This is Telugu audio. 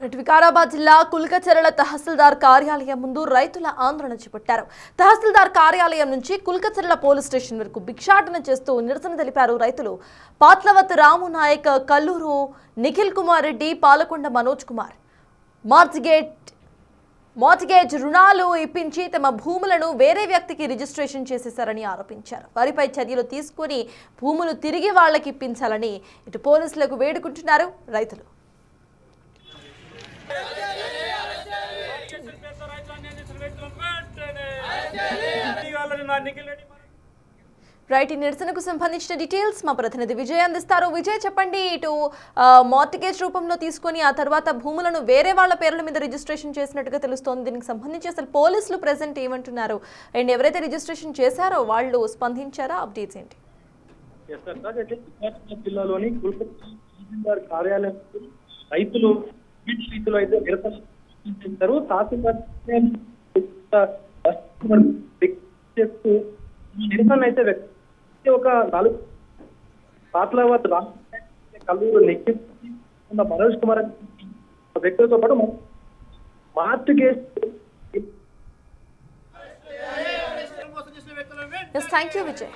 వికారాబాద్ జిల్లా కుల్కచెర్ల తహసీల్దార్ కార్యాలయం ముందు రైతుల ఆందోళన చేపట్టారు. తహసీల్దార్ కార్యాలయం నుంచి కుల్కచెర్ల పోలీస్ స్టేషన్ వరకు భిక్షాటన చేస్తూ నిరసన తెలిపారు రైతులు. పాత్లవత్ రాము నాయక్, కల్లూరు నిఖిల్ కుమార్ రెడ్డి, పాలకొండ మనోజ్ కుమార్ మార్టిగేజ్ రుణాలు ఇప్పించి తమ భూములను వేరే వ్యక్తికి రిజిస్ట్రేషన్ చేసేశారని ఆరోపించారు. వారిపై చర్యలు తీసుకుని భూములు తిరిగి వాళ్లకి ఇప్పించాలని ఇటు పోలీసులకు వేడుకుంటున్నారు రైతులు. రైట్, ఈ నిరసనకు సంబంధించిన డీటెయిల్స్ మా ప్రతినిధి విజయ్ అందిస్తారు. విజయ్, చెప్పండి. ఇటు మార్టిగేజ్ రూపంలో తీసుకొని ఆ తర్వాత భూములను వేరే వాళ్ళ పేర్ల మీద రిజిస్ట్రేషన్ చేసినట్టుగా తెలుస్తోంది. దీనికి సంబంధించి అసలు పోలీసులు ప్రెసెంట్ ఏమంటున్నారు అండ్ ఎవరైతే రిజిస్ట్రేషన్ చేశారో వాళ్ళు స్పందించారా? అప్డేట్స్ ఏంటి? జిల్లాలోని తహసీల్దార్ కార్యాలయం రైతులు అయితే నిరసన తహసీల్దార్ నిరసన అయితే ఒక 4 పాత్లవత్ రాము, కల్లూరు నిఖిల్, మనోజ్ కుమార్ వ్యక్తులతో పాటు మార్టిగేజ్. Thank you Vijay.